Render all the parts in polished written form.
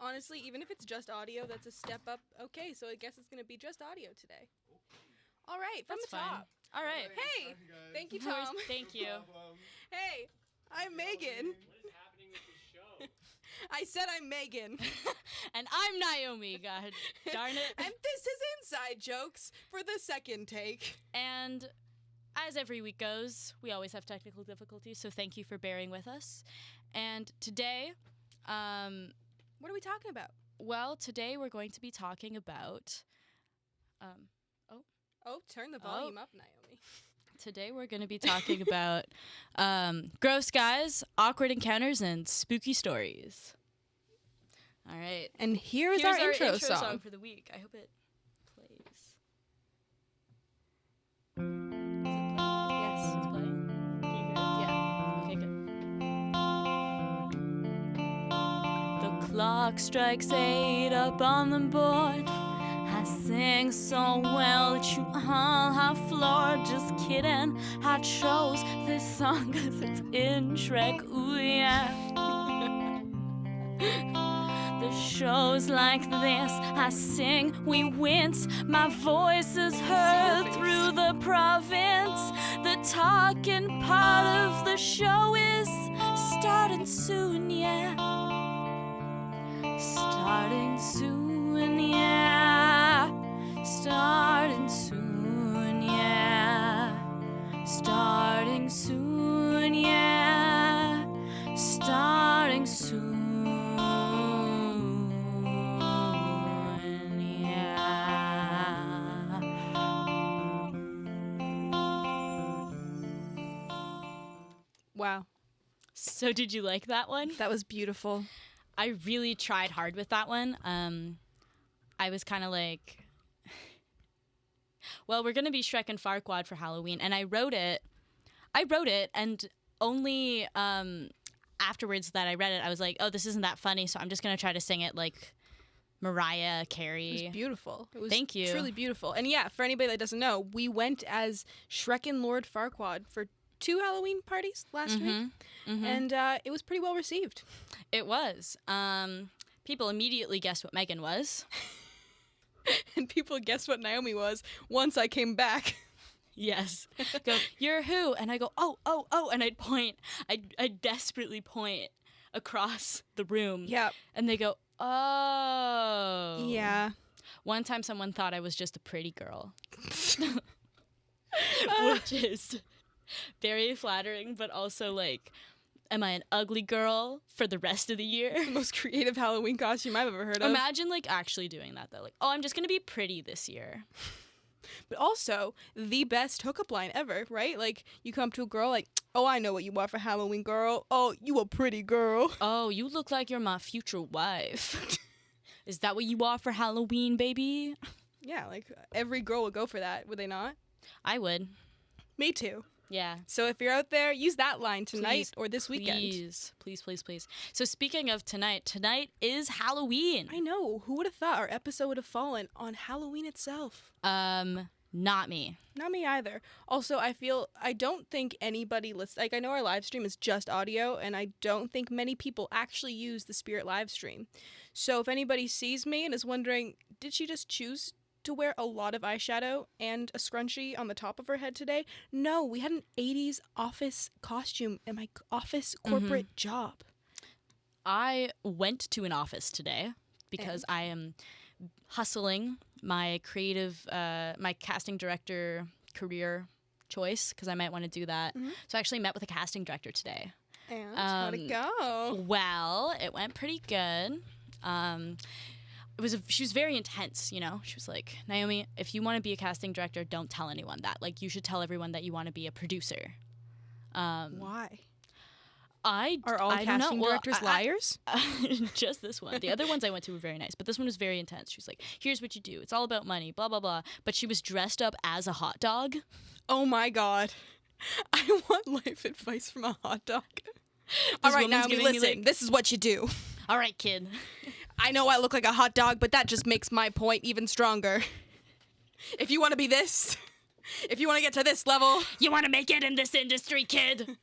Honestly, even if it's just audio, that's a step up. Okay, so I guess it's going to be just audio today. All right, from That's the fine. top. All right. Hey, thank you, Tom. Thank you. Hey, I'm Megan. What is happening with this show? I said I'm Megan. And I'm Naomi, god darn it. And this is Inside Jokes for the second take. And as every week goes, we always have technical difficulties, so thank you for bearing with us. And today, What are we talking about? today we're going to be talking about, Oh, turn the volume up, Naomi. today we're going to be talking about gross guys, awkward encounters, and spooky stories. All right. And here's our intro song. for the week. I hope it plays. Yes. It's playing. Can you hear it? Yeah. Okay, good. The clock strikes 8 up on the board. I sing so well that you all have floored. Just kidding, I chose this song because it's in Shrek, ooh yeah. The shows like this, I sing, we wince. My voice is heard through the province. The talking part of the show is starting soon, yeah. Starting soon, yeah. Starting soon, yeah. Starting soon, yeah. Starting soon, yeah. Wow, So did you like that one? that was beautiful. I really tried hard with that one. I was kind of like, well, we're going to be Shrek and Farquaad for Halloween. And I wrote it, and only afterwards that I read it, I was like, oh, this isn't that funny, so I'm just going to try to sing it like Mariah Carey. It was beautiful. It was Thank you. Truly beautiful. And yeah, for anybody that doesn't know, we went as Shrek and Lord Farquaad for 2 Halloween parties last week. And it was pretty well received. It was. People immediately guessed what Megan was. And people guessed what Naomi was once I came back. Yes. Go, you're who? And I go, oh, and I'd point. I'd desperately point across the room. Yeah. And they go, oh. Yeah. One time someone thought I was just a pretty girl. Which is very flattering, but also like, am I an ugly girl for the rest of the year? The most creative Halloween costume I've ever heard of. Imagine like actually doing that though. Like, oh, I'm just going to be pretty this year. But also, the best hookup line ever, right? Like, you come up to a girl like, oh, I know what you are for Halloween, girl. Oh, you a pretty girl. Oh, you look like you're my future wife. Is that what you are for Halloween, baby? Yeah, like, every girl would go for that, would they not? I would. Me too. Yeah. So if you're out there, use that line tonight Please, or this weekend. Please. So speaking of tonight is Halloween. I know. Who would have thought our episode would have fallen on Halloween itself? Not me. Not me either. Also, I don't think anybody like, I know our live stream is just audio, and I don't think many people actually use the Spirit live stream. So if anybody sees me and is wondering, did she just choose to wear a lot of eyeshadow and a scrunchie on the top of her head today? No, we had an 80s office costume in my office corporate job. I went to an office today because I am hustling my creative, my casting director career choice because I might want to do that. So I actually met with a casting director today. And how'd it go? Well, it went pretty good. She was very intense, you know. She was like, Naomi, if you want to be a casting director, don't tell anyone that. Like, you should tell everyone that you want to be a producer. Why? Are all casting directors liars? Just this one. The other ones I went to were very nice, but this one was very intense. She was like, here's what you do. It's all about money, blah, blah, blah. But she was dressed up as a hot dog. Oh my God. I want life advice from a hot dog. All right, woman's Naomi, giving me, listen. like- This is what you do. All right, kid. I know I look like a hot dog, but that just makes my point even stronger. If you want to be this, if you want to get to this level, You want to make it in this industry, kid?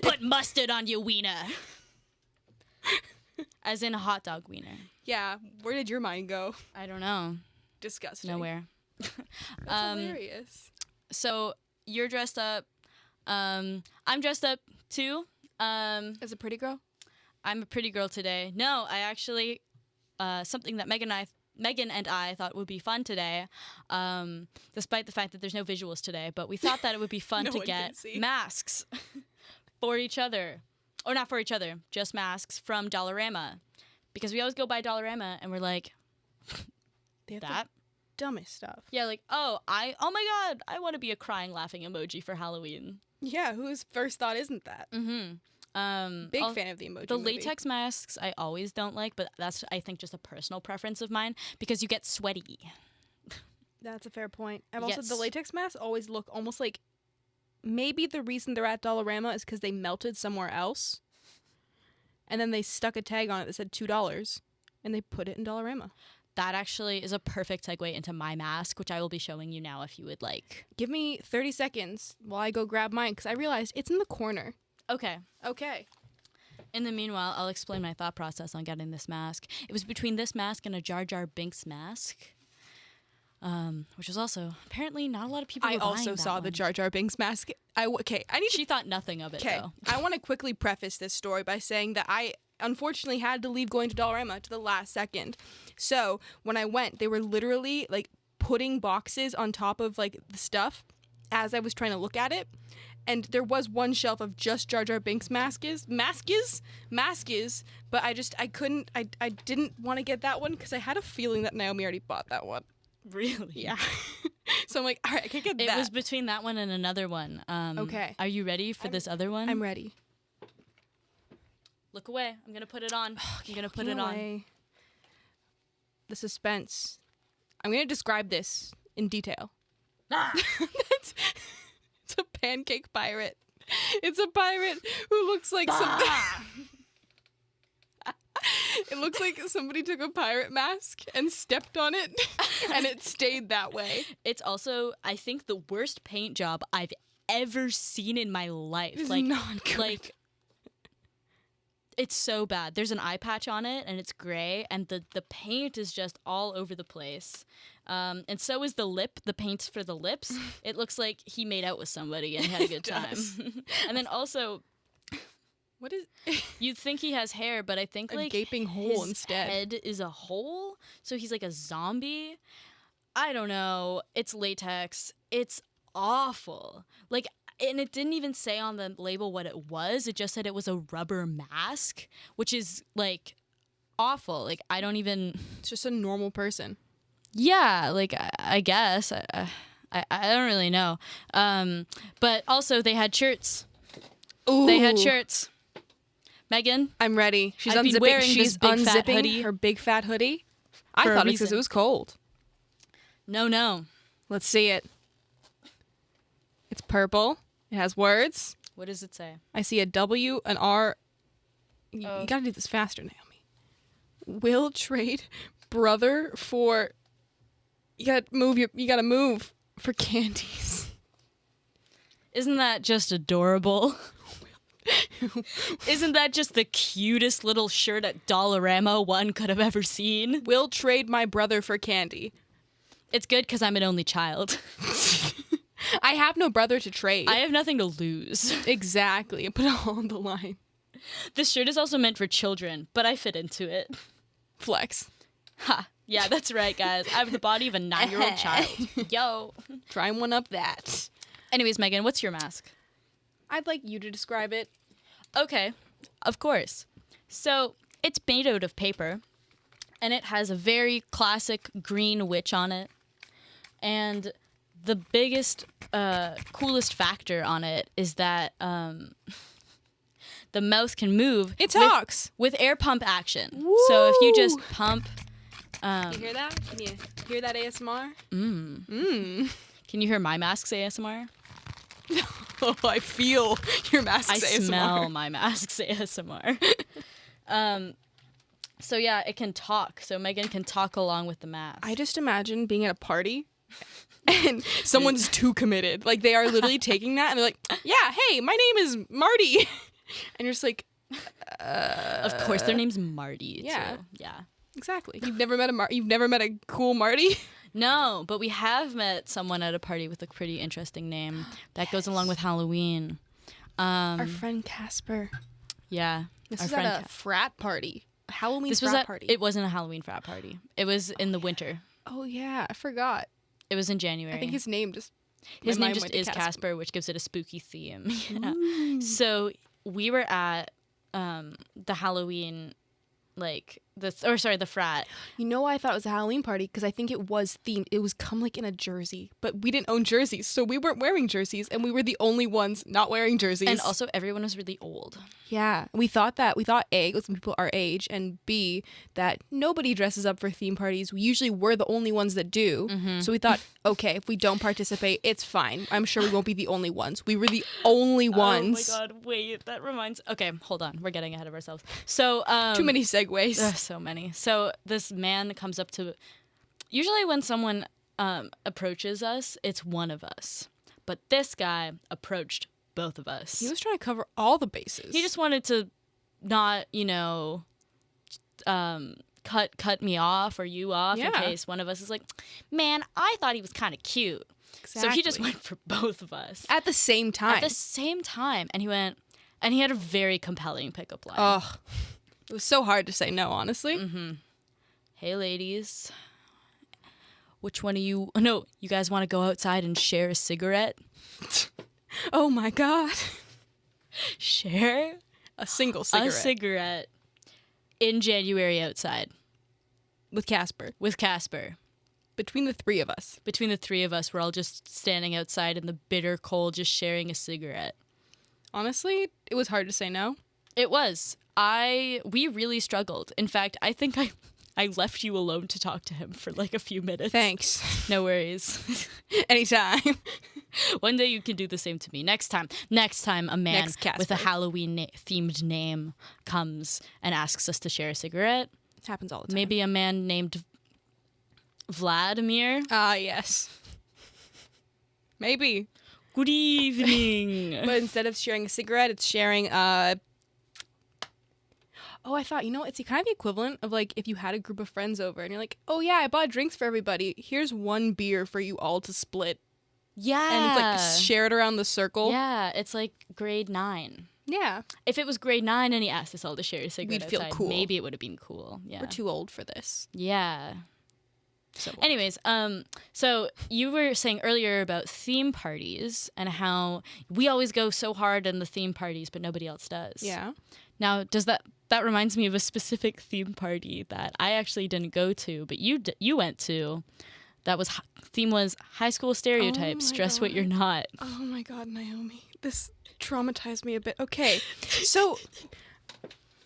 Put mustard on your wiener. As in a hot dog wiener. Yeah, where did your mind go? I don't know. Disgusting. Nowhere. That's hilarious. So you're dressed up. I'm dressed up too. As a pretty girl? I'm a pretty girl today. No, I actually something that Megan and I thought would be fun today, despite the fact that there's no visuals today, but we thought that it would be fun No to one can get see. masks for each other. Or not for each other, just masks from Dollarama. Because we always go by Dollarama and we're like, They have that? the dumbest stuff. Yeah, like, oh my God, I want to be a crying laughing emoji for Halloween. Yeah, whose first thought isn't that? Mm-hmm. Big fan of the emoji The movie. latex masks I always don't like, but that's, I think, just a personal preference of mine because you get sweaty. That's a fair point. And Yes. also, the latex masks always look almost like maybe the reason they're at Dollarama is because they melted somewhere else. And then they stuck a tag on it that said $2 and they put it in Dollarama. That actually is a perfect segue into my mask, which I will be showing you now if you would like. Give me 30 seconds while I go grab mine because I realized it's in the corner. Okay. Okay. In the meanwhile, I'll explain my thought process on getting this mask. It was between this mask and a Jar Jar Binks mask, which was also apparently not a lot of people I were also buying that saw the one. Jar Jar Binks mask. I need to She thought nothing of it, Okay, though. I want to quickly preface this story by saying that I unfortunately had to leave going to Dollarama to the last second. So when I went, they were literally like putting boxes on top of like the stuff as I was trying to look at it. And there was one shelf of just Jar Jar Binks masks, but I couldn't, I didn't want to get that one because I had a feeling that Naomi already bought that one. Really? Yeah. So I'm like, all right, I can't get It that. was between that one and another one. Okay. Are you ready for this other one? I'm ready. Look away. I'm going to put it on. I'm going to put it on. Away. The suspense. I'm going to describe this in detail. It's a pancake pirate. It's a pirate who looks like something. It looks like somebody took a pirate mask and stepped on it, and it stayed that way. It's also, I think, the worst paint job I've ever seen in my life. It's like, not good. like, it's so bad. There's an eye patch on it, and it's gray, and the paint is just all over the place. And so is the lip, the paint for the lips. It looks like he made out with somebody and had a good time. does. And then also, What is you'd think he has hair, but I think a like gaping hole his instead? head is a hole, so he's like a zombie. I don't know. It's latex. It's awful. Like, and it didn't even say on the label what it was. It just said it was a rubber mask, which is like awful. Like, I don't even. It's just a normal person. Yeah, like I guess I don't really know. But also they had shirts. Ooh. They had shirts. Megan, I'm ready. She's I've been unzipping. wearing this She's big fat unzipping hoodie her big fat hoodie. I for a thought it's because reason. it was cold. no. Let's see it. It's purple. It has words. What does it say? I see a W, an R. You Oh. gotta do this faster, Naomi. Will trade brother for. You gotta move for candies. Isn't that just adorable? Isn't that just the cutest little shirt at Dollarama one could have ever seen? Will trade my brother for candy. It's good because I'm an only child. I have no brother to trade. I have nothing to lose. Exactly. Put it all on the line. This shirt is also meant for children, but I fit into it. Flex. Ha. Yeah, that's right, guys. I have the body of a 9-year-old child. Yo. Try and one up that. Anyways, Megan, what's your mask? I'd like you to describe it. Okay, of course. So it's made out of paper, and it has a very classic green witch on it. And the biggest, coolest factor on it is that the mouth can move. It talks. with air pump action. So if you just Woo! pump, You hear that? Can you hear that ASMR? can you hear my mask's ASMR? Oh, I feel your mask's I ASMR. smell my mask's ASMR. So yeah, it can talk. So Megan can talk along with the mask. I just imagine being at a party and someone's too committed. Like they are literally taking that and they're like, yeah, hey, my name is Marty. And you're just like, Of course, their name's Marty. Yeah. Too. Yeah. Exactly. You've never met You've never met a cool Marty? No, but we have met someone at a party with a pretty interesting name that goes along with Halloween. Our friend Casper. Yeah. This our is friend at a frat party. A Halloween This frat was at, party. It wasn't a Halloween frat party. It was in the winter. Oh yeah, I forgot. It was in January. I think his name just His my name mind just went to is Casper. Casper, which gives it a spooky theme. Yeah. So we were at the Halloween, the frat. You know why I thought it was a Halloween party? Because I think it was themed. It was come like in a jersey, but we didn't own jerseys, so we weren't wearing jerseys, and we were the only ones not wearing jerseys. And also, everyone was really old. yeah, we thought A, it was people our age, and B, that nobody dresses up for theme parties. We usually we're the only ones that do. So we thought, okay, if we don't participate, it's fine. I'm sure we won't be the only ones. We were the only ones. Oh my god, wait, that reminds... Okay, hold on, we're getting ahead of ourselves. So, Too many segues. so many. So this man comes up to... Usually when someone approaches us, it's one of us. But this guy approached both of us. He was trying to cover all the bases. He just wanted to not, cut me off or you off in Yeah. case one of us is like, man, I thought he was kind of cute. So he just Exactly. went for both of us. at the same time. At the same time. And he had a very compelling pickup line. Ugh. It was so hard to say no, honestly. Hey, ladies. Which one of you... No, you guys want to go outside and share a cigarette? Oh my god. Share A single cigarette a cigarette in January outside with Casper. with Casper. Between the three of us. Between the three of us, we're all just standing outside in the bitter cold, just sharing a cigarette. Honestly, it was hard to say no. It was. We really struggled. In fact, I think I left you alone to talk to him for like a few minutes. Thanks. No worries. Anytime. One day you can do the same to me. Next time a man Next Casper. with a Halloween themed name comes and asks us to share a cigarette. Happens all the time. Maybe a man named Vladimir. Ah, yes. Maybe. Good evening. But instead of sharing a cigarette, it's sharing Oh, I thought, it's kind of the equivalent of like if you had a group of friends over and you're like, oh yeah, I bought drinks for everybody. Here's one beer for you all to split. Yeah. And like share it around the circle. Yeah, it's like grade 9. Yeah. If it was grade 9 and he asked us all to share a cigarette We'd feel outside, cool. maybe it would have been cool. Yeah. We're too old for this. Yeah. So Anyways, so you were saying earlier about theme parties and how we always go so hard in the theme parties, but nobody else does. yeah. Now, that reminds me of a specific theme party that I actually didn't go to, but you went to. Theme was high school stereotypes. my Dress what God. you're not. Oh my god, Naomi. This traumatized me a bit. Okay. So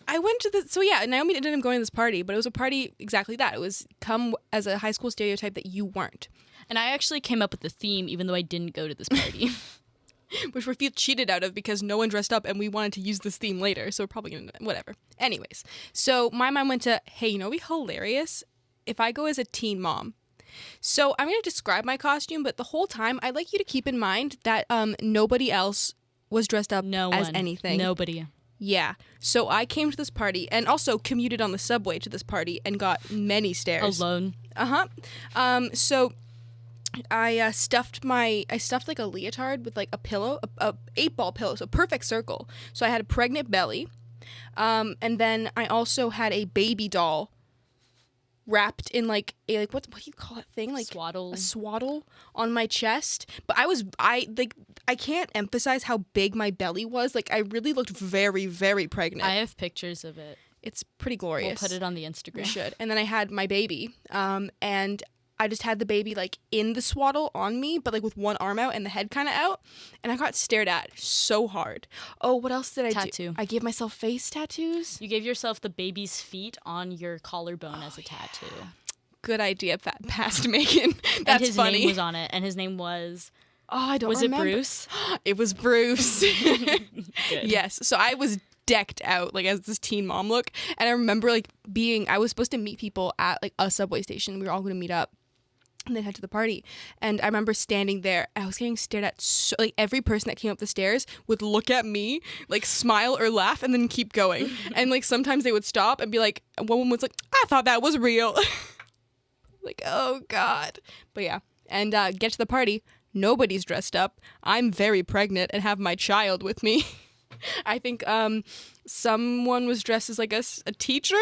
I went to Naomi ended up going to this party, but it was a party exactly that. It was come as a high school stereotype that you weren't. And I actually came up with the theme, even though I didn't go to this party. Which we feel cheated out of because no one dressed up and we wanted to use this theme later. So we're probably going to, whatever. Anyways, so my mom went to, hey, it'd be hilarious if I go as a teen mom. So I'm going to describe my costume, but the whole time I'd like you to keep in mind that nobody else was dressed up No as one. anything. Nobody. Yeah. So I came to this party and also commuted on the subway to this party and got many stares. Alone. So I stuffed like a leotard with like a pillow, a 8-ball pillow, so perfect circle. So I had a pregnant belly, and then I also had a baby doll wrapped in like a what do you call that thing, like Swaddle. a swaddle on my chest. But I can't emphasize how big my belly was. Like I really looked very, very pregnant. I have pictures of it. It's pretty glorious. We'll put it on the We Instagram. should. And then I had my baby, and I just had the baby like in the swaddle on me, but like with one arm out and the head kind of out, and I got stared at so hard. Oh, what else did I do? Tattoo. I gave myself face tattoos. You gave yourself the baby's feet on your collarbone as a tattoo. Good idea, past Megan. And That's his funny. name was on it, and his name was... Oh, I don't Was remember. it Bruce? It was Bruce. Good. Yes. So I was decked out like as this teen mom look, and I remember like I was supposed to meet people at like a subway station. We were all going to meet up. and then head to the party. And I remember standing there. I was getting stared at. So, like, every person that came up the stairs would look at me, like, smile or laugh, and then keep going. And, like, sometimes they would stop and be like, one woman was like, I thought that was real. Like, oh, God. But yeah. And get to the party. Nobody's dressed up. I'm very pregnant and have my child with me. I think someone was dressed as, like, a teacher.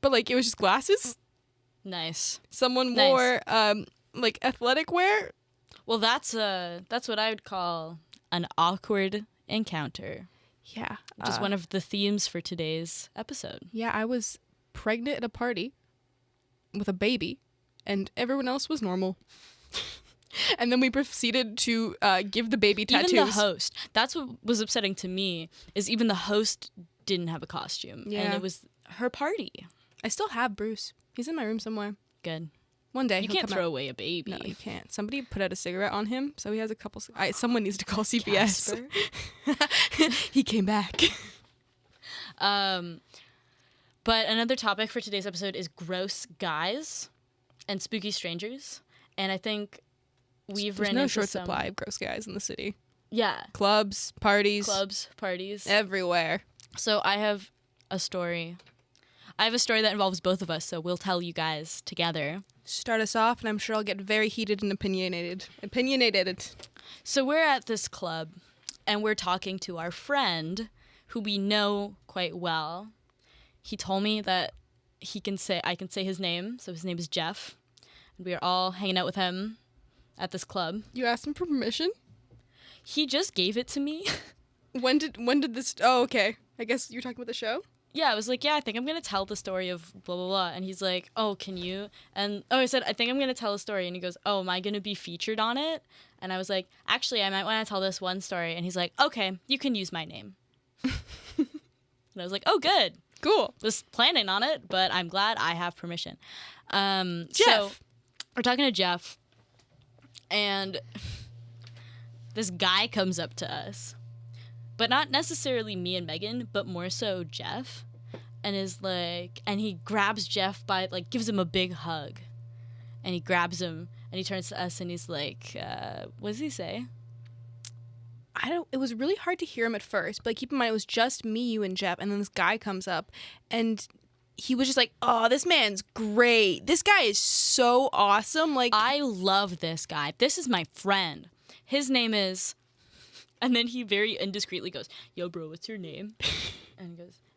But, like, it was just glasses. Nice. Someone Nice. wore like athletic wear. Well, that's what I would call an awkward encounter, Yeah. which is one of the themes for today's episode. Yeah, I was pregnant at a party with a baby, and everyone else was normal. And then we proceeded to give the baby tattoos. Even the host. That's what was upsetting to me, is even the host didn't have a costume. Yeah. And it was her party. I still have Bruce. He's in my room somewhere. Good. One day You he'll can't come throw out. away a baby. No, you can't. Somebody put out a cigarette on him, so he has a couple. Someone needs to call CPS. Casper. He came back. But another topic for today's episode is gross guys and spooky strangers. And I think we've There's ran no into short some... supply of gross guys in the city. Yeah. Clubs, parties, Clubs, parties. everywhere. So I have a story. I have a story that involves both of us, so we'll tell you guys together. Start us off, and I'm sure I'll get very heated and opinionated. So we're at this club, and we're talking to our friend, who we know quite well. He told me that I can say his name, so his name is Jeff. And we are all hanging out with him at this club. You asked him for permission? He just gave it to me. When did this? Oh, okay. I guess you're talking about the show. Yeah, I was like, yeah, I think I'm going to tell the story of blah, blah, blah. And he's like, oh, can you? And I said, I think I'm going to tell a story. And he goes, oh, am I going to be featured on it? And I was like, actually, I might want to tell this one story. And he's like, okay, you can use my name. And I was like, oh, good. Cool. Was planning on it, but I'm glad I have permission. So Jeff. we're talking to Jeff. And this guy comes up to us. But not necessarily me and Megan, but more so Jeff. And is like, and he grabs Jeff by, like, gives him a big hug. And he grabs him, and he turns to us, and he's like, what does he say? It was really hard to hear him at first, but keep in mind it was just me, you, and Jeff, and then this guy comes up, and he was just like, oh, this man's great. This guy is so awesome. Like, I love this guy. This is my friend. His name is... And then he very indiscreetly goes, yo, bro, what's your name?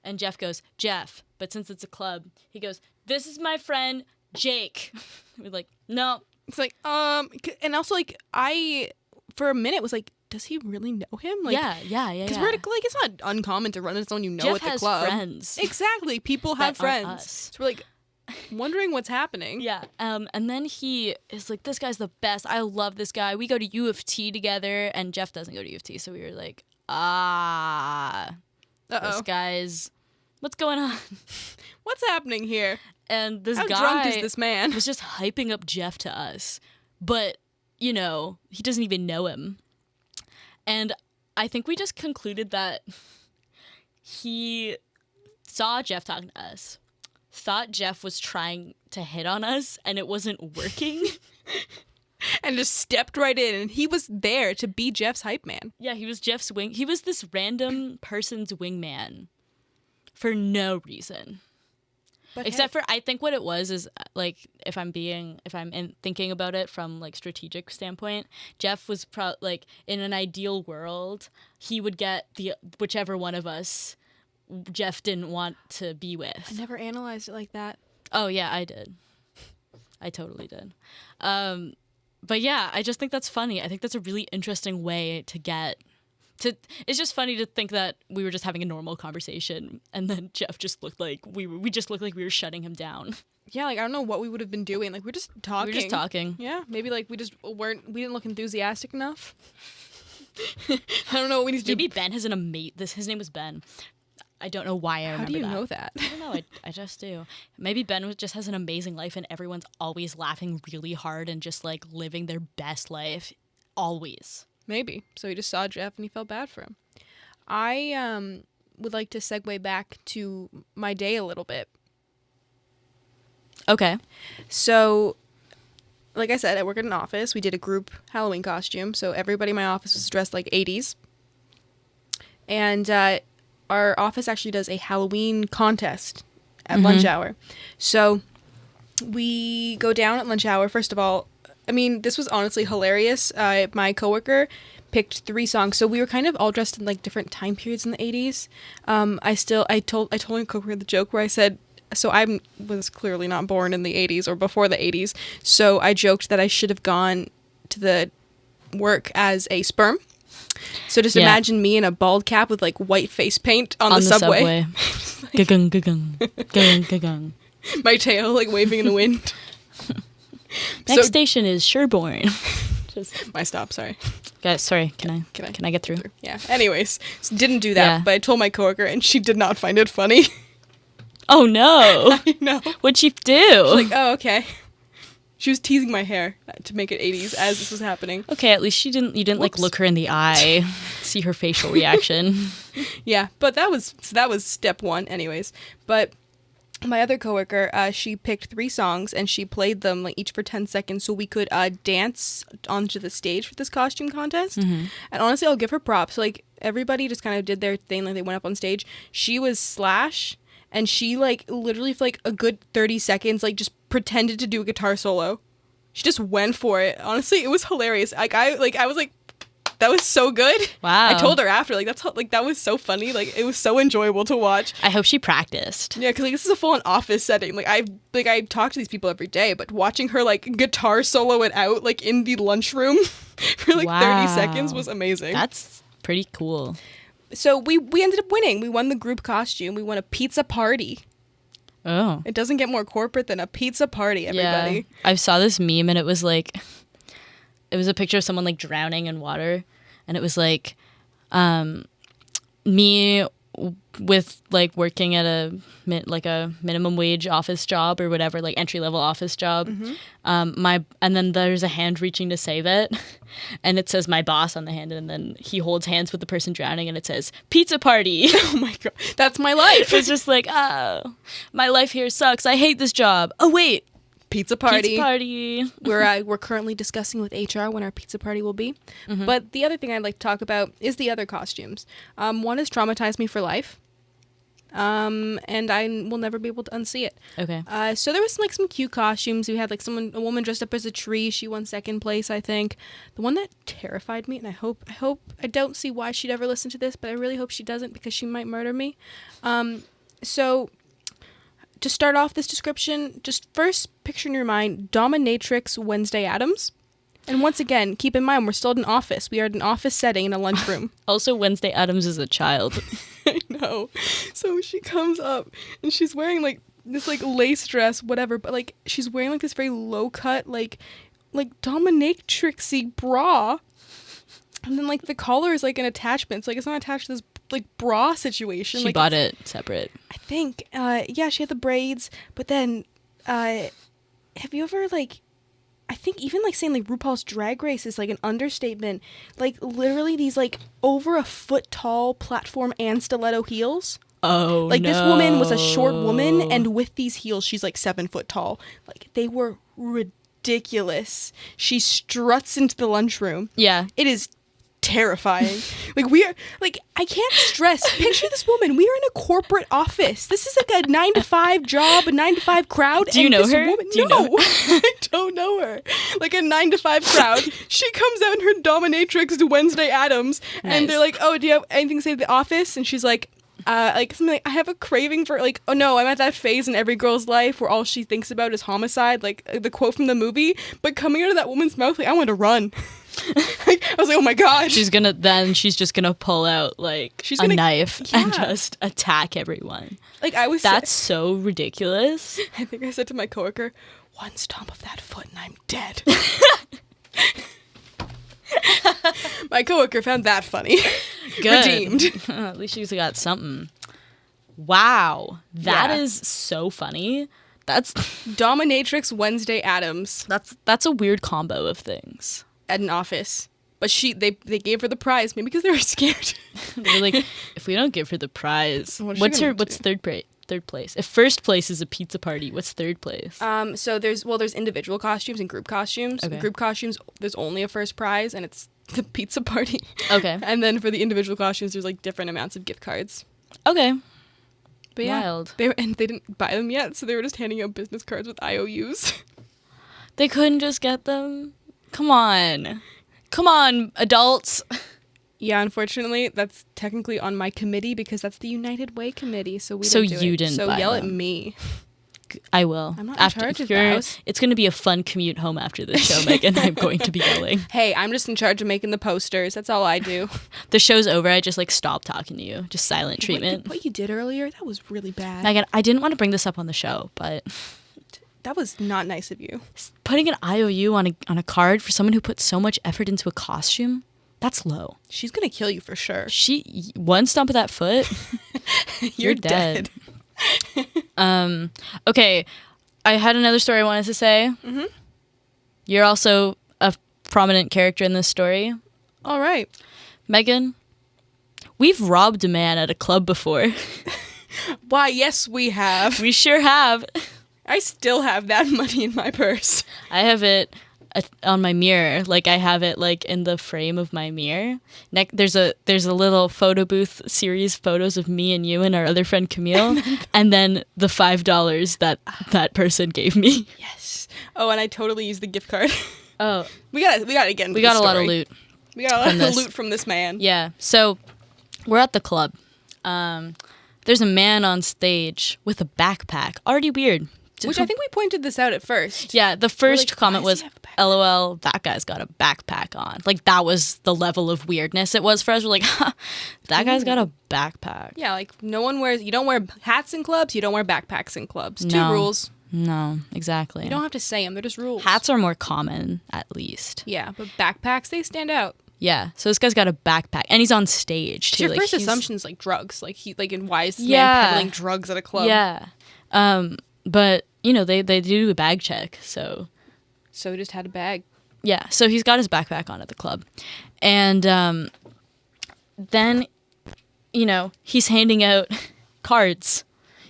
And Jeff goes, Jeff. But since it's a club, he goes, this is my friend, Jake. We're like, no. it's like, and also, like, I, for a minute, was like, does he really know him? Like, Yeah. Because we're, like, it's not uncommon to run into someone you know Jeff at the has club. friends. Exactly. People have that aren't friends. us. So we're, like, wondering what's happening. Yeah. And then he is like, this guy's the best. I love this guy. We go to U of T together. And Jeff doesn't go to U of T. So we were like, this guy's... What's going on? What's happening here? And this How guy drunk is this man? was just hyping up Jeff to us. But, you know, he doesn't even know him. And I think we just concluded that he saw Jeff talking to us, thought Jeff was trying to hit on us, and it wasn't working. And just stepped right in, and he was there to be Jeff's hype man. Yeah, he was Jeff's he was this random person's wingman for no reason. But Except for, I think what it was is, like, if I'm thinking about it from, like, strategic standpoint, Jeff was like, in an ideal world, he would get whichever one of us Jeff didn't want to be I with. never analyzed it like that. Oh yeah, I did. I totally did. But yeah, I just think that's funny. I think that's a really interesting way to get to. It's just funny to think that we were just having a normal conversation, and then Jeff just looked like we just looked like we were shutting him down. Yeah, like, I don't know what we would have been doing. Like, we're just talking. We were just talking. Yeah, maybe, like, we didn't look enthusiastic enough. I don't know what we need to do. Maybe Ben has his name was Ben. I don't know why I remember How do you that. know that? I don't know. I just do. Maybe Ben just has an amazing life and everyone's always laughing really hard and just, like, living their best life. Always. Maybe. So he just saw Jeff and he felt bad for him. I would like to segue back to my day a little bit. Okay. So like I said, I work at an office. We did a group Halloween costume, so everybody in my office was dressed like 80s. And our office actually does a Halloween contest at lunch hour. So we go down at lunch hour. First of all, I mean, this was honestly hilarious. My coworker picked 3 songs, so we were kind of all dressed in like different time periods in the 80s. I told my coworker the joke where I said, so I was clearly not born in the 80s or before the 80s, so I joked that I should have gone to the work as a sperm. So just imagine me in a bald cap with like white face paint on the subway. Gagung, gagung, gagung, gagung. My tail like waving in the wind. Next station is Sherborne. Just my stop, sorry. Guys, sorry, can I get through? Yeah. Anyways, so didn't do that, Yeah. but I told my coworker and she did not find it funny. Oh no. I know. What'd she do? Like, oh, okay. She was teasing my hair to make it 80s as this was happening. Okay, at least you didn't like look her in the eye, see her facial reaction. Yeah, but that was step 1 anyways. But my other coworker, she picked 3 songs and she played them like each for 10 seconds so we could dance onto the stage for this costume contest. And honestly, I'll give her props. Like everybody just kind of did their thing, like they went up on stage. She was Slash, and she like literally for like a good 30 seconds like just pretended to do a guitar solo. She just went for it. Honestly, it was hilarious. Like I was like, that was so good. Wow. I told her after, like, that was so funny. Like, it was so enjoyable to watch. I hope she practiced. Yeah, because like, this is a full-on office setting. Like, I talk to these people every day, but watching her like guitar solo it out like in the lunchroom for like 30 seconds was amazing. That's pretty cool. So we ended up winning. We won the group costume. We won a pizza party. Oh. It doesn't get more corporate than a pizza party, everybody. Yeah. I saw this meme and it was like, it was a picture of someone like drowning in water, and it was like, me with like working at a minimum wage office job or whatever, like entry level office job. And then there's a hand reaching to save it, and it says my boss on the hand, and then he holds hands with the person drowning, and it says pizza party. Oh my god, that's my life. It's just like, oh, my life here sucks. I hate this job. Oh wait, pizza party. pizza party. We're currently discussing with HR when our pizza party will be. But the other thing I'd like to talk about is the other costumes. One has traumatized me for life. And I will never be able to unsee it. Okay. So there was some cute costumes. We had like a woman dressed up as a tree. She won second place, I think. The one that terrified me, and I don't see why she'd ever listen to this, but I really hope she doesn't because she might murder me. So to start off this description, just first picture in your mind dominatrix Wednesday Addams. And once again, keep in mind, we're still at an office. We are at an office setting in a lunchroom. Also, Wednesday Addams is a child. I know. So she comes up and she's wearing like this like lace dress, whatever, but like she's wearing like this very low cut, like dominatrixy bra. And then like the collar is like an attachment. So like it's not attached to this like bra situation. She like, bought it separate. I think. Yeah, she had the braids, but then have you ever like I think even like saying like RuPaul's Drag Race is like an understatement. Like literally these like over a foot tall platform and stiletto heels. Oh, like no. this woman was a short woman, and with these heels she's like 7 foot tall. Like they were ridiculous. She struts into the lunchroom. Yeah. It is terrifying. Like we are like I can't stress. Picture this woman. We are in a corporate office. This is like a 9 to 5 job, a 9 to 5 crowd. Do you know her? Woman, Do you no, know I don't know her. Like a 9 to 5 crowd. She comes out in her dominatrix to Wednesday Addams, Nice. and they're like, "Oh, do you have anything to say to the office?" And she's like something like, I have a craving for like, oh no, I'm at that phase in every girl's life where all she thinks about is homicide, like the quote from the movie. But coming out of that woman's mouth, like I want to run. Like, I was like, oh my god. She's just gonna pull out like a knife and just attack everyone. Like I was. That's so ridiculous. I think I said to my coworker, one stomp of that foot and I'm dead. My coworker found that funny. Good. Redeemed. At least she's got something. Wow, that Yeah. is so funny. That's Dominatrix Wednesday Addams that's a weird combo of things. at an office. But they gave her the prize, maybe because they were scared. They're like, if we don't give her the prize, What's she what's gonna her what's do? third third place? If first place is a pizza party, what's third place? So there's individual costumes and group costumes. Okay. Group costumes, there's only a first prize, and it's the pizza party. Okay. And then for the individual costumes, there's like different amounts of gift cards. Okay. But yeah, Wild. they didn't buy them yet, so they were just handing out business cards with IOUs. They couldn't just get them? Come on. Come on, adults. Yeah, unfortunately, that's technically on my committee because that's the United Way committee. So we So didn't do you it. didn't So buy yell them. at me. I will. I'm not in charge of you're- those. It's going to be a fun commute home after this show, Megan. I'm going to be yelling. Hey, I'm just in charge of making the posters. That's all I do. The show's over. I just like stop talking to you. Just silent treatment. What you did earlier, that was really bad. Megan, I didn't want to bring this up on the show, but That was not nice of you. putting an IOU on a card for someone who put so much effort into a costume, that's low. She's gonna kill you for sure. One stomp of that foot, You're dead. Okay, I had another story I wanted to say. Mm-hmm. You're also a prominent character in this story. All right. Megan, we've robbed a man at a club before. Why, yes, we have. We sure have. I still have that money in my purse. I have it on my mirror. Like I have it like in the frame of my mirror. There's a little photo booth series photos of me and you and our other friend Camille, and then the $5 that person gave me. Yes. Oh, and I totally used the gift card. Oh, we gotta get into we the got a lot of story. loot. We got a lot from of this. loot from this man. Yeah. So we're at the club. There's a man on stage with a backpack. Already weird. Which I think we pointed this out at first. Yeah, the first like, comment why was, does he have a backpack? LOL, that guy's got a backpack on. Like, that was the level of weirdness it was for us. We're like, ha, that guy's got a backpack. Yeah, like you don't wear hats in clubs, you don't wear backpacks in clubs. Two No. rules. No, exactly. You don't have to say them, they're just rules. Hats are more common, at least. Yeah, but backpacks, they stand out. Yeah, so this guy's got a backpack, and he's on stage, too. Your Like, first he's- assumption's like drugs. Like, and why is this Yeah. man peddling drugs at a club? Yeah. But, you know, they do a bag check, so... So he just had a bag. Yeah, so he's got his backpack on at the club. And then, you know, he's handing out cards.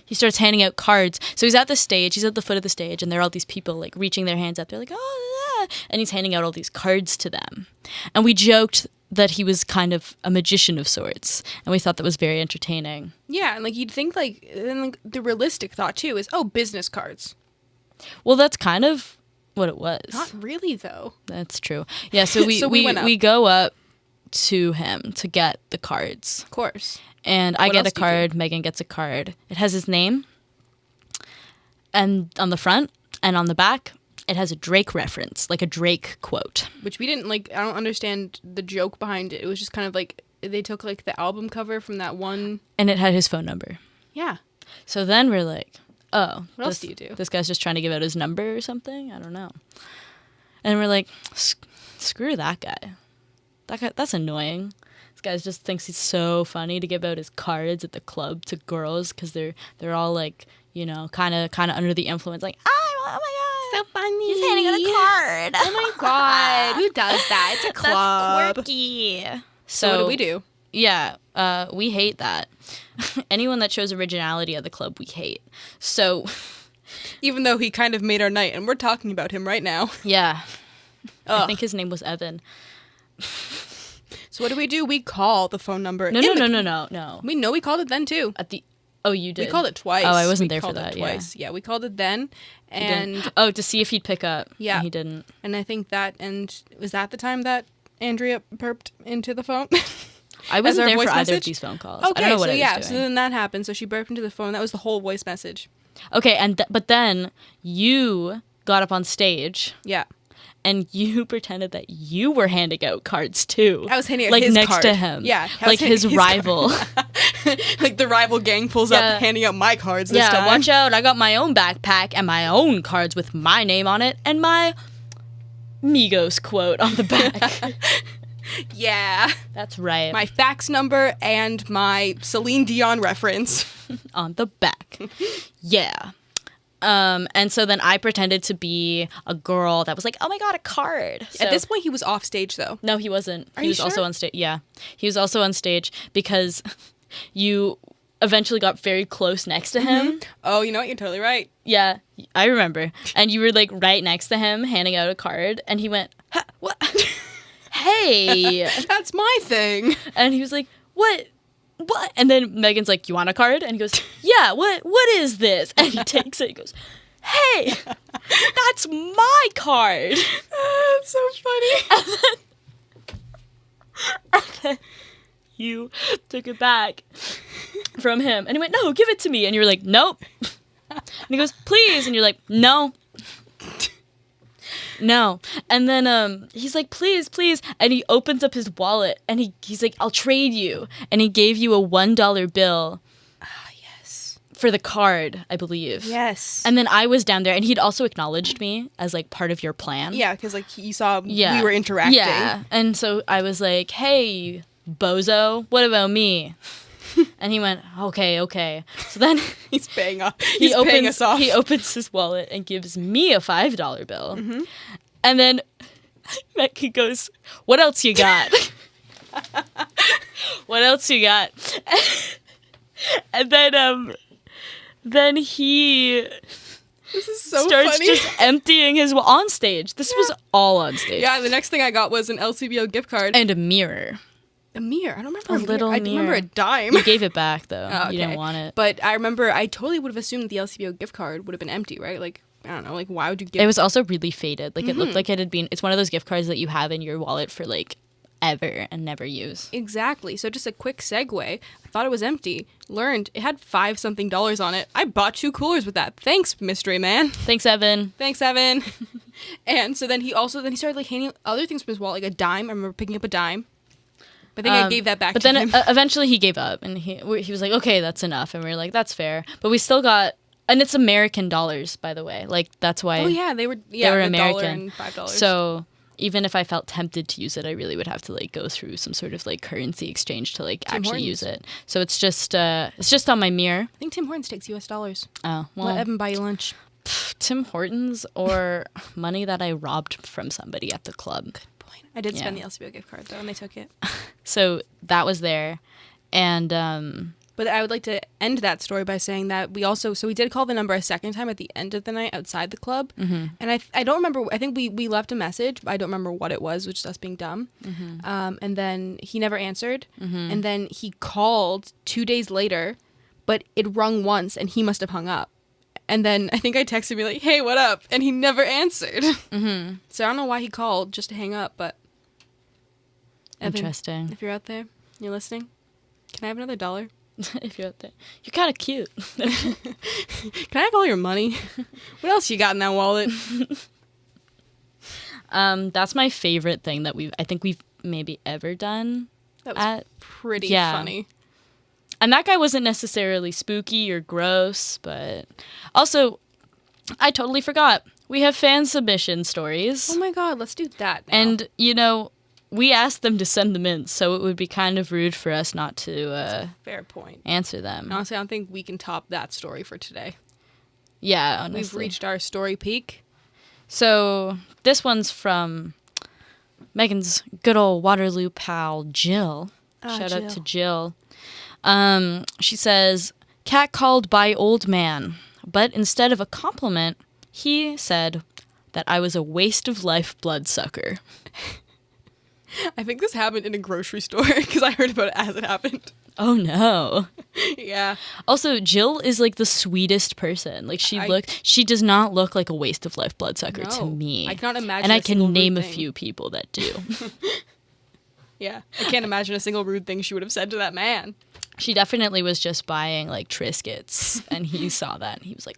He starts handing out cards. So he's at the stage, he's at the foot of the stage, and there are all these people, like, reaching their hands up. They're like, oh, yeah. And he's handing out all these cards to them. And we joked that he was kind of a magician of sorts, and we thought that was very entertaining. Yeah, and like you'd think the realistic thought too is, oh, business cards. Well, that's kind of what it was. Not really though. That's true. Yeah, so we So we went up. we go up to him to get the cards. Of course. And I What get a else do you do? card, Megan gets a card. It has his name, and on the front and on the back, it has a Drake reference, like a Drake quote. Which we didn't like. I don't understand the joke behind it. It was just kind of like they took like the album cover from that one. And it had his phone number. Yeah. So then we're like, oh, What else do you do? This guy's just trying to give out his number or something? I don't know. And we're like, screw that guy. That's annoying. This guy just thinks he's so funny to give out his cards at the club to girls because they're all like, you know, kind of under the influence, like, oh my god, So funny. he's handing out a card. Oh my god, who does that? It's a club. That's quirky. So what do? Yeah, we hate that. Anyone that shows originality at the club, we hate. So, Even though he kind of made our night, and we're talking about him right now. yeah. I Ugh. think his name was Evan. So what do? We call the phone number. No. We know we called it then too. Oh, you did? We called it twice. Oh, I wasn't We there for called it that, Twice. Yeah, we called it then, He didn't. and Oh, to see if he'd pick up. Yeah. And he didn't. and I think that was that the time that Andrea burped into the phone. I wasn't our there for voice either of message? these phone calls. Okay, I don't know what so I was yeah, doing. so then that happened. So she burped into the phone. That was the whole voice message. Okay, but then you got up on stage Yeah, and you pretended that you were handing out cards too. I was handing out like his next card. to him. Yeah, I was like his handing rival. like the rival gang pulls Yeah. up, handing out my cards this Yeah, time. watch out! I got my own backpack and my own cards with my name on it and my Migos quote on the back. Yeah, That's right. my fax number and my Celine Dion reference. On the back. Yeah. And so then I pretended to be a girl that was like, oh my god, a card. So, At this point, he was off stage though. no, he wasn't. Are He you was also sure? on stage. Yeah. He was also on stage because you eventually got very close next to him. Oh, you know what? You're totally right. Yeah, I remember. And you were like right next to him handing out a card and he went, what? Hey. That's my thing. And he was like, what? And then Megan's like, you want a card? And he goes, yeah, what is this? And he takes it and goes, hey, that's my card. That's so funny. And then you took it back from him. And he went, no, give it to me. And you were like, nope. And he goes, please. And you're like, no. No. And then he's like, please. And he opens up his wallet and he's like, I'll trade you. And he gave you a $1 bill. Ah, yes. For the card, I believe. Yes. And then I was down there and he'd also acknowledged me as like part of your plan. Yeah, because like you saw we were interacting. Yeah. And so I was like, hey, bozo, what about me? And he went, okay. So then He's paying off. He's paying us off. He opens his wallet and gives me a $5 bill. Mm-hmm. And then Becky goes, what else you got? What else you got? And then he This is so starts funny. just emptying his on stage. This was all on stage. Yeah, the next thing I got was an LCBO gift card. And a mirror. A mirror. I don't remember A little I remember mirror. a dime. You gave it back though. Oh, You didn't okay. want it. But I remember I totally would have assumed that the LCBO gift card would have been empty, right? Like, I don't know, like why would you give It was also really faded. Like it looked like it had been. It's one of those gift cards that you have in your wallet for like ever and never use. Exactly. So just a quick segue. I thought it was empty. Learned it had $5-something on it. I bought 2 coolers with that. Thanks, mystery man. Thanks, Evan. Thanks, Evan. And so then he started like handing other things from his wallet, like a dime. I remember picking up a dime. But I think I gave that back But to then him. eventually he gave up and he was like, okay, that's enough. And we were like, that's fair. But we still got, and it's American dollars, by the way. Like that's why Oh yeah, they were they were $1 American. and $5. So even if I felt tempted to use it, I really would have to like go through some sort of like currency exchange to like Tim actually Hortons. use it. So it's just on my mirror. I think Tim Hortons takes US dollars. Oh, Let well, Evan buy you lunch. Tim Hortons or money that I robbed from somebody at the club. Point. I did spend Yeah. the LCBO gift card though, and they took it. So that was there. And But I would like to end that story by saying that we did call the number a second time at the end of the night outside the club. Mm-hmm. And I don't remember, I think we left a message, but I don't remember what it was, which is us being dumb. Mm-hmm. And then he never answered. And then he called 2 days later, but it rung once and he must have hung up. And then I think I texted me like, hey, what up? And he never answered. Mm-hmm. So I don't know why he called just to hang up, but Evan, Interesting. if you're out there, you're listening, can I have another $1? If you're out there, you're kind of cute. Can I have all your money? What else you got in that wallet? That's my favorite thing that I think we've maybe ever done. That was pretty yeah. funny. And that guy wasn't necessarily spooky or gross, but also, I totally forgot. We have fan submission stories. Oh my god, let's do that now. And, we asked them to send them in, so it would be kind of rude for us not to fair point. answer them. Honestly, I don't think we can top that story for today. Yeah, honestly. We've reached our story peak. So this one's from Megan's good old Waterloo pal, Jill. Shout out to Jill. She says, cat called by old man, but instead of a compliment, he said that I was a waste of life bloodsucker. I think this happened in a grocery store because I heard about it as it happened. Oh no. Yeah. Also, Jill is like the sweetest person. Like she does not look like a waste of life bloodsucker to No. me. I cannot imagine And I a single can name rude a thing. few people that do. Yeah. I can't imagine a single rude thing she would have said to that man. She definitely was just buying like Triscuits, and he saw that and he was like,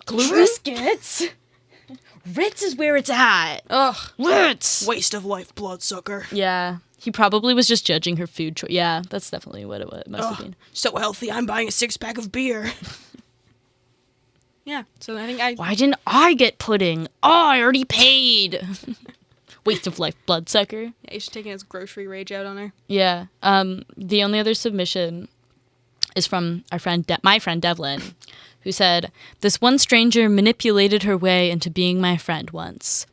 Triscuits? Ritz is where it's at. Ugh. Ritz. Waste of life, bloodsucker. Yeah. He probably was just judging her food choice. Yeah, that's definitely what it must have been. So healthy, I'm buying a 6-pack of beer. Yeah. So I think Why didn't I get pudding? Oh, I already paid. Waste of life, bloodsucker. Yeah, he's taking his grocery rage out on her. Yeah. The only other submission is from our friend, my friend Devlin, who said, this one stranger manipulated her way into being my friend once.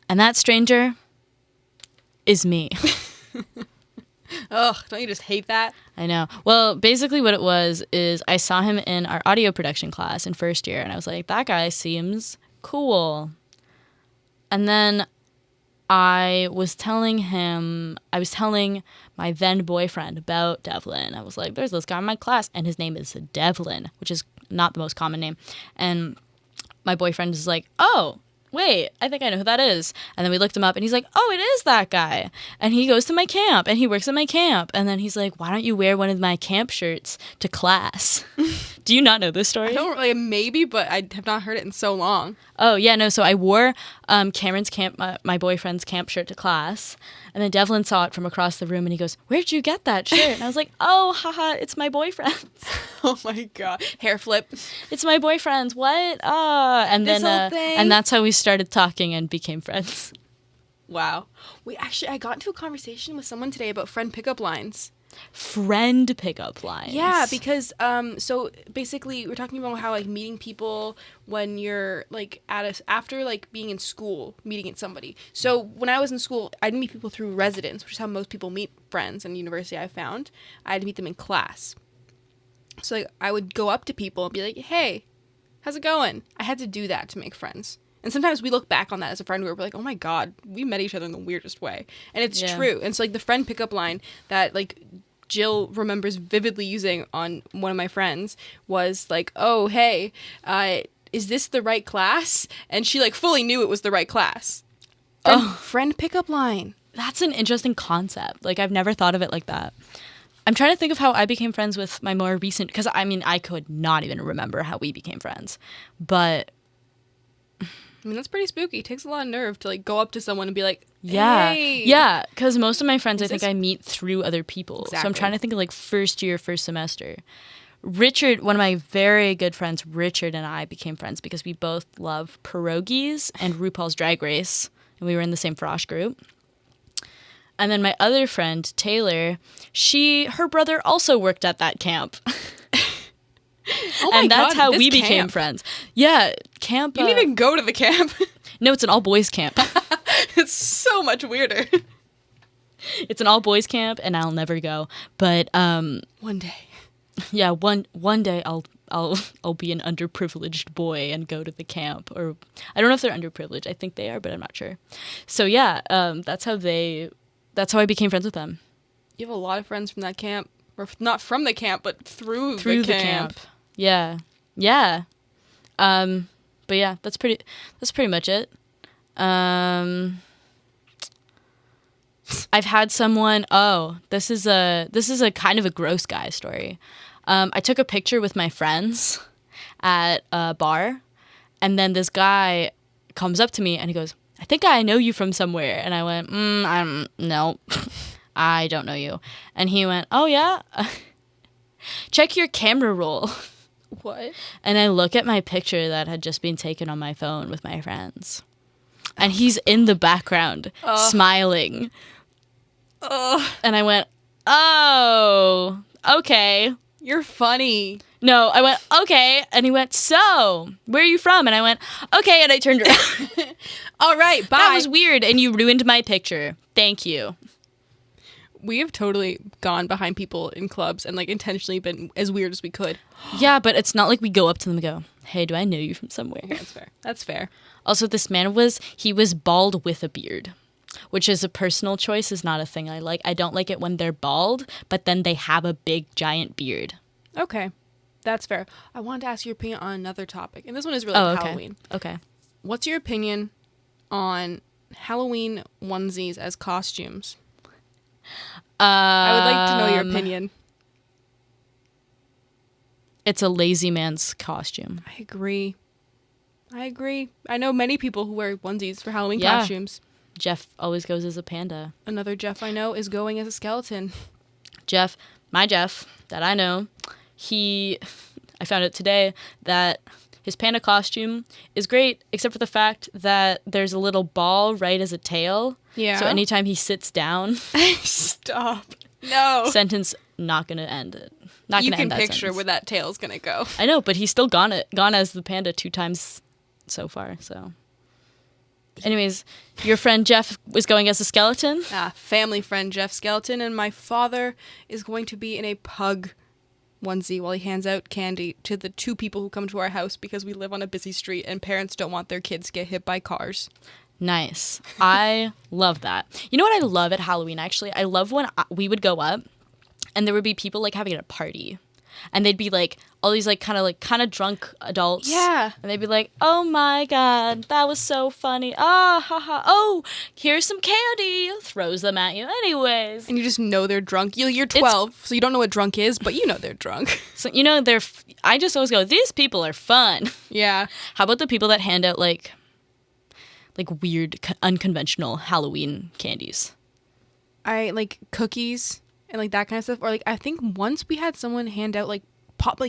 And that stranger is me. Ugh, don't you just hate that? I know. Well, basically what it was is I saw him in our audio production class in first year, and I was like, that guy seems cool. And then I was telling my then boyfriend about Devlin. I was like, there's this guy in my class, and his name is Devlin, which is not the most common name. And my boyfriend is like, oh, wait, I think I know who that is. And then we looked him up, and he's like, oh, it is that guy. And he goes to my camp, and he works at my camp. And then he's like, why don't you wear one of my camp shirts to class? Do you not know this story? I don't really, maybe, but I have not heard it in so long. Oh, yeah, no, so I wore Cameron's camp, my boyfriend's camp shirt to class, and then Devlin saw it from across the room, and he goes, where'd you get that shirt? And I was like, oh, haha, it's my boyfriend's. Oh my god. Hair flip. It's my boyfriend's. What? And This then, whole thing? and that's how we started talking and became friends. Wow. I got into a conversation with someone today about friend pickup lines. Friend pickup lines. Yeah, because so basically we're talking about how like meeting people when you're like after like being in school, meeting somebody. So when I was in school, I'd meet people through residence, which is how most people meet friends in university. I found I'd meet them in class. So like I would go up to people and be like, "Hey, how's it going?" I had to do that to make friends. And sometimes we look back on that as a friend group, we're like, oh my god, we met each other in the weirdest way. And it's true. And so like the friend pickup line that like Jill remembers vividly using on one of my friends was like, oh, hey, is this the right class? And she like fully knew it was the right class. Friend pickup line. That's an interesting concept. Like, I've never thought of it like that. I'm trying to think of how I became friends with my more recent, because I mean, I could not even remember how we became friends. But I mean, that's pretty spooky. It takes a lot of nerve to like go up to someone and be like, yeah, hey. yeah, because most of my friends, I think this- I meet through other people. So I'm Exactly. trying to think of like first year, first semester. Richard, one of my very good friends, Richard and I became friends because we both love pierogies and RuPaul's Drag Race, and we were in the same frosh group. And then my other friend, Taylor, her brother also worked at that camp. Oh my And that's God, how this we became camp. friends. Yeah, camp. You didn't even go to the camp. No, it's an all boys camp. It's so much weirder. It's an all boys camp, and I'll never go. But One day. yeah, one day I'll be an underprivileged boy and go to the camp. Or I don't know if they're underprivileged. I think they are, but I'm not sure. So yeah, that's how I became friends with them. You have a lot of friends from that camp. Or not from the camp, but through Through the camp. Yeah. Yeah. But yeah, that's pretty much it. I've had someone, this is a kind of a gross guy story. I took a picture with my friends at a bar, and then this guy comes up to me and he goes, I think I know you from somewhere. And I went, no, I don't know you. And he went, oh yeah? Check your camera roll. What? And I look at my picture that had just been taken on my phone with my friends. And he's in the background, smiling. And I went, oh, okay. You're funny. No, I went, okay. And he went, so, where are you from? And I went, okay. And I turned around. All right, bye. That was weird, and you ruined my picture. Thank you. We have totally gone behind people in clubs and like intentionally been as weird as we could. Yeah, but it's not like we go up to them and go, hey, do I know you from somewhere? That's fair. That's fair. Also, this man was bald with a beard, which is a personal choice, is not a thing I like. I don't like it when they're bald, but then they have a big, giant beard. Okay. That's fair. I wanted to ask your opinion on another topic, and this one is related to Halloween. Okay. What's your opinion on Halloween onesies as costumes? I would like to know your opinion. It's a lazy man's costume. I agree. I know many people who wear onesies for Halloween Yeah. costumes. Jeff always goes as a panda. Another Jeff I know is going as a skeleton. My Jeff, that I know, I found out today that his panda costume is great, except for the fact that there's a little ball right as a tail. Yeah. So anytime he sits down, Stop. No. sentence not gonna end it. Not You gonna can end that picture sentence. where that tail's gonna go. I know, but he's still gone as the panda 2 times so far. So Anyways, your friend Jeff was going as a skeleton. Family friend Jeff Skeleton, and my father is going to be in a pug onesie while he hands out candy to the 2 people who come to our house because we live on a busy street and parents don't want their kids to get hit by cars. Nice. I love that. You know what I love at Halloween, actually? I love when we would go up and there would be people like having a party. And they'd be like all these like kind of drunk adults. Yeah. And they'd be like, "Oh my god, that was so funny. Ah, ha ha. Oh, here's some candy." Throws them at you anyways. And you just know they're drunk. You're 12, so you don't know what drunk is, but you know they're drunk. So you know I just always go, "These people are fun." Yeah. How about the people that hand out like weird unconventional Halloween candies? I like cookies and like that kind of stuff. Or like I think once we had someone hand out like pop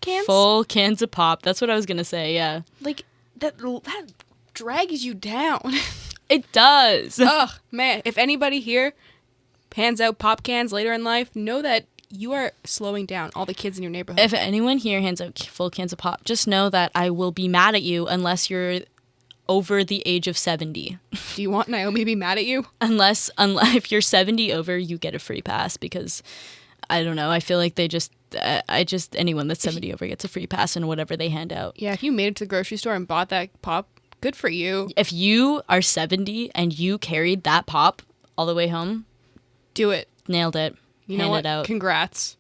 cans. Full cans of pop. That's what I was gonna say. Yeah, Like that drags you down. it does. Ugh, man. If anybody here hands out pop cans later in life, know that you are slowing down all the kids in your neighborhood. If anyone here hands out full cans of pop, just know that I will be mad at you unless you're over the age of 70. Do you want Naomi to be mad at you? Unless if you're 70 over, you get a free pass because I don't know. I feel like anyone that's 70 over gets a free pass in whatever they hand out. Yeah, if you made it to the grocery store and bought that pop, good for you. If you are 70 and you carried that pop all the way home, Do it. nailed it. You know Hand what? it out. Congrats.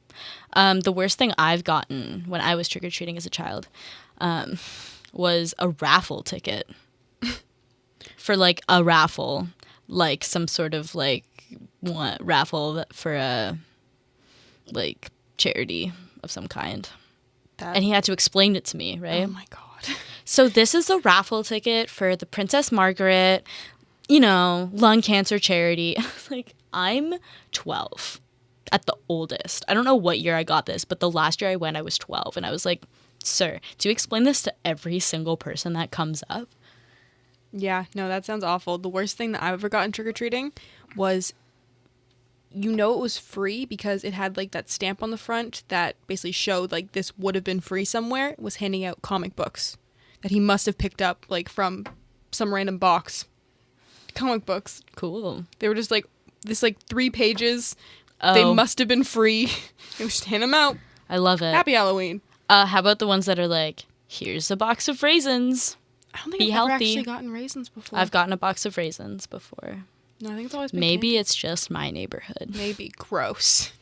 The worst thing I've gotten when I was trick-or-treating as a child was a raffle ticket. For like a raffle, like some sort of like raffle for a like charity of some kind. And he had to explain it to me, right? Oh my god. So this is a raffle ticket for the Princess Margaret, lung cancer charity. Like, I'm 12 at the oldest. I don't know what year I got this, but the last year I went, I was 12. And I was like, "Sir, do you explain this to every single person that comes up?" Yeah, no, that sounds awful. The worst thing that I've ever gotten trick-or-treating was, it was free because it had like that stamp on the front that basically showed like this would have been free somewhere. It was handing out comic books that he must have picked up like from some random box. Comic books. Cool. They were just like this like 3 pages. Oh, They must have been free. They would just hand them out. I love it. Happy Halloween. How about the ones that are like, "Here's a box of raisins"? I don't think Be I've ever healthy. actually gotten raisins before. I've gotten a box of raisins before. No, I think it's always been Maybe candy. it's just my neighborhood. Maybe. Gross.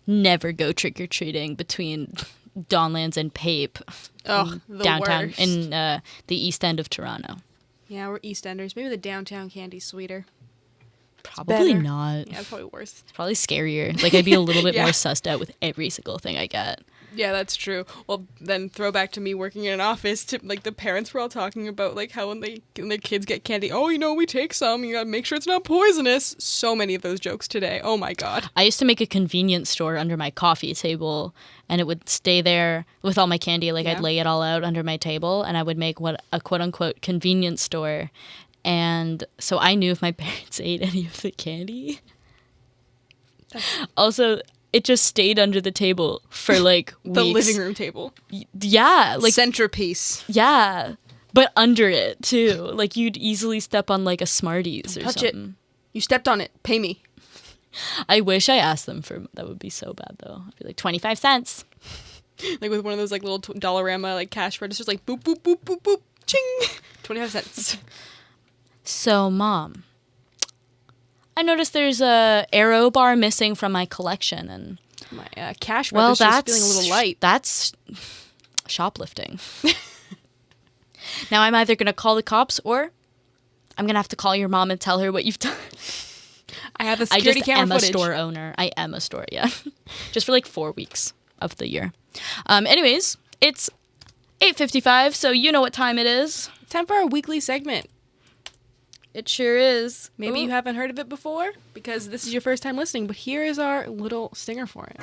Never go trick-or-treating between Dawnlands and Pape. Oh, the downtown worst. in the East End of Toronto. Yeah, we're East Enders. Maybe the downtown candy's sweeter. Probably better. not. Yeah, it's probably worse. It's probably scarier. Like, I'd be a little bit Yeah. more sussed out with every single thing I get. Yeah, that's true. Well, then throw back to me working in an office. To like the parents were all talking about like how when their kids get candy, we take some. You gotta make sure it's not poisonous. So many of those jokes today. Oh my god. I used to make a convenience store under my coffee table, and it would stay there with all my candy. Like, Yeah. I'd lay it all out under my table, and I would make a quote-unquote convenience store. And so I knew if my parents ate any of the candy. Also, it just stayed under the table for like weeks. The living room table. Yeah, like Centerpiece. yeah, but under it too. Like, you'd easily step on like a Smarties or Touch it. something. You stepped on it. Pay me. I wish I asked them for that. Would be so bad though. I'd be like 25 cents. Like with one of those like little Dollarama like cash registers. Like boop boop boop boop boop. Ching. 25 cents. So, Mom, I noticed there's a Aero bar missing from my collection, and My cash well, register's that's feeling a little light. That's shoplifting. Now I'm either gonna call the cops or I'm gonna have to call your mom and tell her what you've done. I have the I security just camera am footage. a store owner. I am a store, yeah. Just for like 4 weeks of the year. Anyways, it's 8:55, so you know what time it is. Time for our weekly segment. It sure is. Maybe you haven't heard of it before because this is your first time listening, but here is our little stinger for it.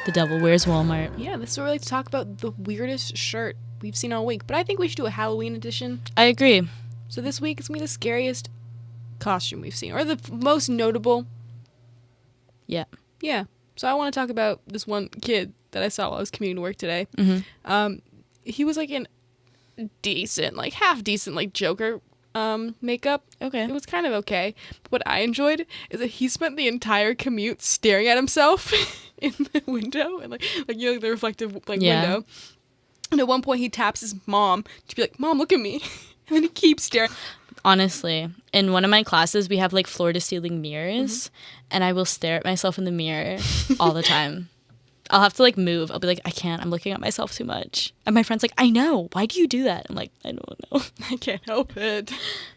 The Devil Wears Walmart. Yeah, this is where we like to talk about the weirdest shirt we've seen all week, but I think we should do a Halloween edition. I agree. So this week it's going to be the scariest costume we've seen, or the most notable. Yeah. Yeah. So I want to talk about this one kid that I saw while I was commuting to work today. Mm-hmm. He was like in decent, like half decent, like Joker makeup. Okay. It was kind of okay. But what I enjoyed is that he spent the entire commute staring at himself in the window and like you know the reflective window. And at one point he taps his mom to be like, "Mom, look at me," and then he keeps staring. Honestly, in one of my classes, we have like floor to ceiling mirrors, and I will stare at myself in the mirror all the time. I'll have to like move. I'll be like, I can't. I'm looking at myself too much. And my friend's like, I know. Why do you do that? I'm like, I don't know. I can't help it.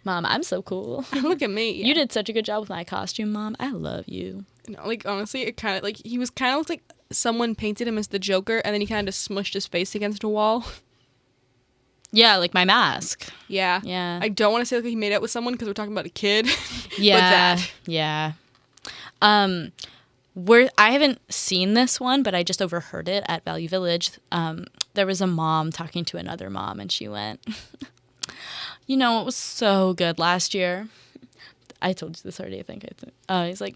Mom, I'm so cool. Look at me. You did such a good job with my costume, Mom. I love you. No, like honestly, it kind of like he was kind of looked like someone painted him as the Joker, and then he kind of smushed his face against a wall. Yeah, like my mask. Yeah. Yeah. I don't want to say like he made out with someone because we're talking about a kid. Yeah. But that. Yeah. I haven't seen this one, but I just overheard it at Value Village. There was a mom talking to another mom, and she went, "You know, it was so good last year." I told you this already, I think. He's like,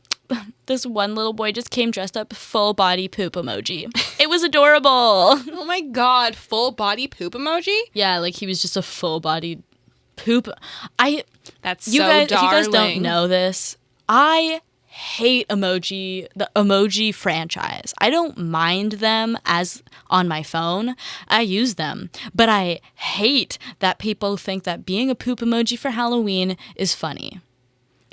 "This one little boy just came dressed up full body poop emoji. It was adorable." Oh my god, full body poop emoji? Yeah, like he was just a full body poop. That's You so guys, darling. if you guys don't know this, I hate the emoji franchise. I don't mind them as on my phone. I use them. But I hate that people think that being a poop emoji for Halloween is funny.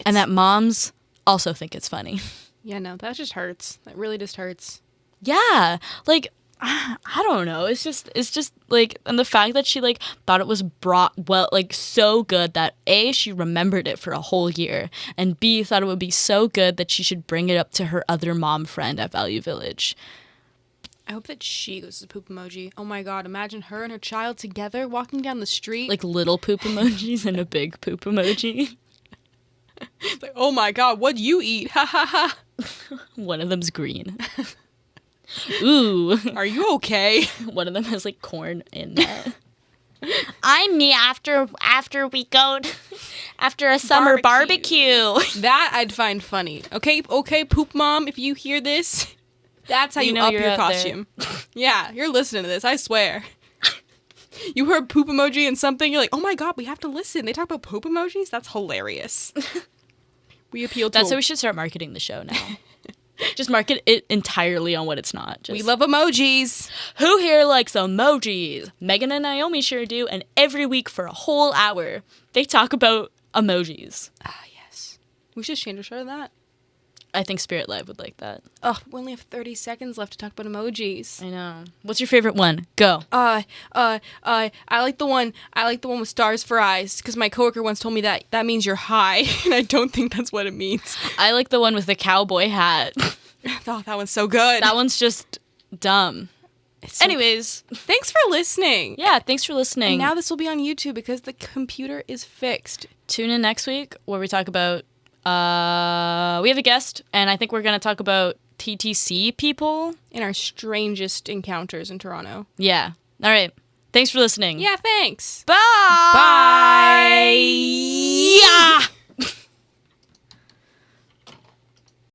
And that moms also think it's funny. Yeah, no, that just hurts. That really just hurts. Yeah. Like, I don't know. It's just like, and the fact that she like thought it was brought well, like so good that A, she remembered it for a whole year, and B, thought it would be so good that she should bring it up to her other mom friend at Value Village. I hope that she goes to poop emoji. Oh my god, imagine her and her child together walking down the street. Like little poop emojis and a big poop emoji. It's like, oh my god, what'd you eat? Ha ha ha. One of them's green. Ooh. Are you okay? One of them has like corn in that. I'm me after we go after a summer barbecue. That I'd find funny. Okay, poop mom, if you hear this, that's how you know up you're your out costume. Yeah, you're listening to this, I swear. You heard poop emoji and something, you're like, oh my god, we have to listen. They talk about poop emojis? That's hilarious. We appeal to That's how we should start marketing the show now. Just market it entirely on what it's not. Just, we love emojis. who here likes emojis? Megan and Naomi sure do, and every week for a whole hour, they talk about emojis. Ah, yes. We should change our show to that. I think Spirit Live would like that. Oh, we only have 30 seconds left to talk about emojis. I know. What's your favorite one? Go. I like the one with stars for eyes, because my coworker once told me that means you're high, and I don't think that's what it means. I like the one with the cowboy hat. Oh, that one's so good. That one's just dumb. Anyways, thanks for listening. yeah, thanks for listening. And now this will be on YouTube because the computer is fixed. Tune in next week where we talk about, we have a guest, and I think we're going to talk about TTC people. In our strangest encounters in Toronto. Yeah. All right. Thanks for listening. Yeah, thanks. Bye. Bye.